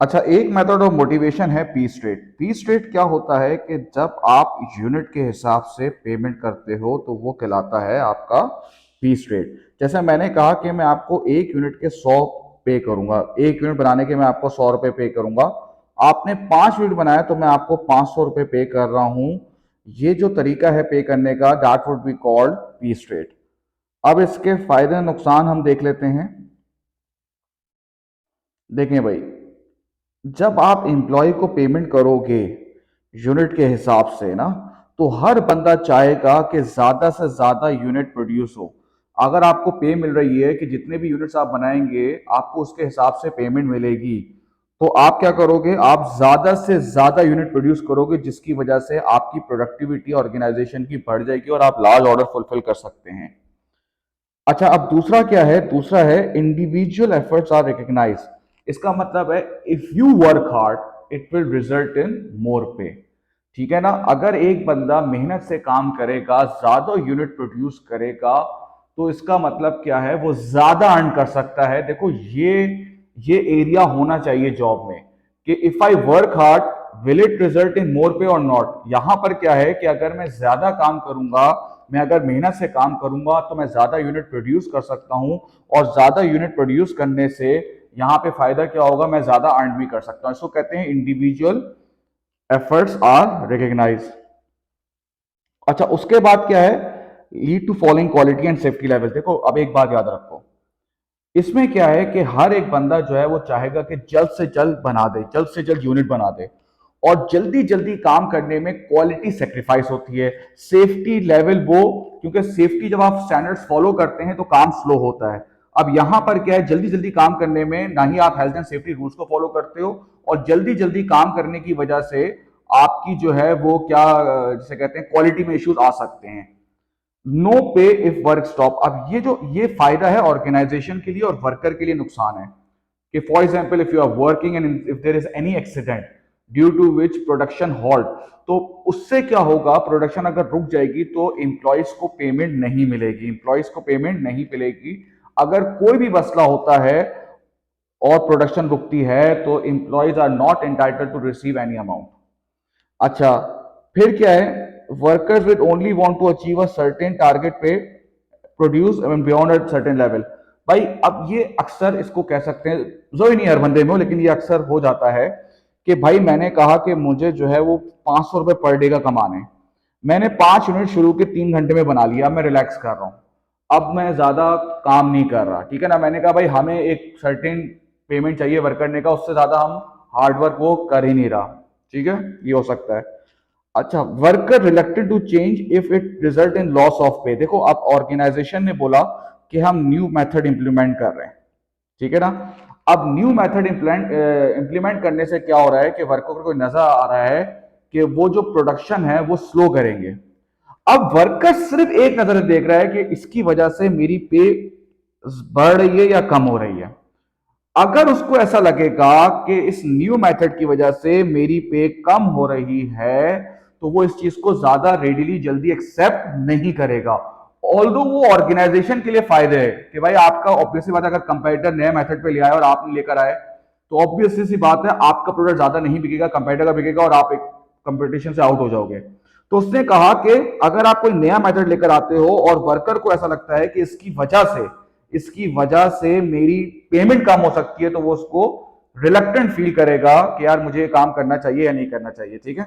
अच्छा, एक method of motivation है पी स्ट्रेट। पी स्ट्रेट क्या होता है कि जब आप यूनिट के हिसाब से पेमेंट करते हो तो वो कहलाता है आपका पी स्ट्रेट। जैसे मैंने कहा कि मैं आपको एक यूनिट के 100 पे करूंगा, एक यूनिट बनाने के मैं आपको 100 रुपये पे करूंगा। आपने 5 यूनिट बनाया तो मैं आपको 500 रुपये पे कर रहा हूं। ये जो तरीका है पे करने का, that would be called P straight. अब इसके फायदे नुकसान हम देख लेते हैं। देखें भाई, जब आप एम्प्लॉय को पेमेंट करोगे यूनिट के हिसाब से ना, तो हर बंदा चाहेगा कि ज्यादा से ज्यादा यूनिट प्रोड्यूस हो। अगर आपको पे मिल रही है कि जितने भी यूनिट्स आप बनाएंगे आपको उसके हिसाब से पेमेंट मिलेगी, तो आप क्या करोगे, आप ज्यादा से ज्यादा यूनिट प्रोड्यूस करोगे, जिसकी वजह से आपकी प्रोडक्टिविटी ऑर्गेनाइजेशन की बढ़ जाएगी और आप लार्ज ऑर्डर फुलफिल कर सकते हैं। अच्छा, अब दूसरा क्या है, दूसरा है इंडिविजुअल एफर्ट्स आर रिकग्नाइज। इसका मतलब है if you work hard it will result in more pay. ठीक है ना, अगर एक बंदा मेहनत से काम करेगा, ज्यादा यूनिट प्रोड्यूस करेगा, तो इसका मतलब क्या है, वो ज्यादा अर्न कर सकता है। देखो, ये एरिया होना चाहिए जॉब में कि if I work hard will it result in more pay और नॉट। यहां पर क्या है कि अगर मैं ज्यादा काम करूंगा, मैं अगर मेहनत से काम करूंगा, तो मैं ज्यादा यूनिट प्रोड्यूस कर सकता हूं। और ज्यादा यूनिट प्रोड्यूस करने से यहां पे फायदा क्या होगा, मैं ज्यादा अर्न भी कर सकता हूं। इसको कहते हैं इंडिविजुअल एफर्ट्स आर रिकग्नाइज। अच्छा, उसके बाद क्या है, lead to following quality and safety level. देखो, अब एक बात याद रखो, इसमें क्या है कि हर एक बंदा जो है वो चाहेगा कि जल्द से जल्द बना दे, जल्द से जल्द यूनिट बना दे। और जल्दी जल्दी काम करने में क्वालिटी सेक्रीफाइस होती है, सेफ्टी लेवल वो, क्योंकि सेफ्टी जब आप स्टैंडर्ड्स फॉलो करते हैं तो काम स्लो होता है। अब यहां पर क्या है, जल्दी जल्दी काम करने में ना ही आप हेल्थ एंड सेफ्टी रूल्स को फॉलो करते हो, और जल्दी जल्दी काम करने की वजह से आपकी जो है वो क्या, जिसे कहते हैं, क्वालिटी में इश्यूज आ सकते हैं। नो पे इफ वर्क स्टॉप। अब ये फायदा है ऑर्गेनाइजेशन के लिए और वर्कर के लिए नुकसान है कि for example if you are working and if there is any accident due to which production halt, तो उससे क्या होगा, प्रोडक्शन अगर रुक जाएगी तो एम्प्लॉयज को पेमेंट नहीं मिलेगी, एम्प्लॉयज को पेमेंट नहीं मिलेगी। अगर कोई भी मसला होता है और प्रोडक्शन रुकती है तो employees are not entitled to receive any amount. अच्छा, फिर क्या है, workers with only want to achieve a certain target pay produce beyond a certain level. भाई, अब ये अक्सर इसको कह सकते हैं, जो ही नहीं हर बंदे में हो, लेकिन ये अक्सर हो जाता है कि भाई मैंने कहा कि मुझे जो है वो 500 रुपये पर डे का कमाने, मैंने 5 यूनिट शुरू के 3 घंटे में बना लिया, अब मैं रिलैक्स कर रहा हूँ, अब मैं ज्यादा काम नहीं कर रहा। ठीक है ना, मैंने कहा भाई हमें एक सर्टेन पेमेंट चाहिए वर्क करने का, उससे ज्यादा हम हार्ड वर्क वो कर ही नहीं रहा। ठीक है, ये हो सकता है। अच्छा, worker reluctant to change if it result in loss of pay. देखो, अब ऑर्गेनाइजेशन ने बोला कि हम न्यू मेथड इंप्लीमेंट कर रहे हैं। ठीक है ना, अब न्यू मेथड इंप्लीमेंट करने से क्या हो रहा है कि वर्कर को नजर आ रहा है कि वो जो प्रोडक्शन है वो स्लो करेंगे। अब वर्कर सिर्फ एक नजर देख रहा है कि इसकी वजह से मेरी पे बढ़ रही है या कम हो रही है। अगर उसको ऐसा लगेगा कि इस न्यू मेथड की वजह से मेरी पे कम हो रही है, तो वो इस चीज को ज्यादा रेडिली जल्दी एक्सेप्ट नहीं करेगा। ऑल्दो वो ऑर्गेनाइजेशन के लिए फायदे है कि भाई आपका ऑब्वियसली बात है, अगर कंपेटिटर नए मेथड पे ले आए और आप नहीं लेकर आए, तो ऑब्वियसली सी बात है आपका प्रोडक्ट ज्यादा नहीं बिकेगा, कंपेटिटर का बिकेगा और आप एक कंपटीशन से आउट हो जाओगे। तो उसने कहा कि अगर आप कोई नया मेथड लेकर आते हो और वर्कर को ऐसा लगता है कि इसकी वजह से मेरी पेमेंट कम हो सकती है, तो वो उसको रिलक्टेंट फील करेगा कि यार मुझे काम करना चाहिए या नहीं करना चाहिए। ठीक है।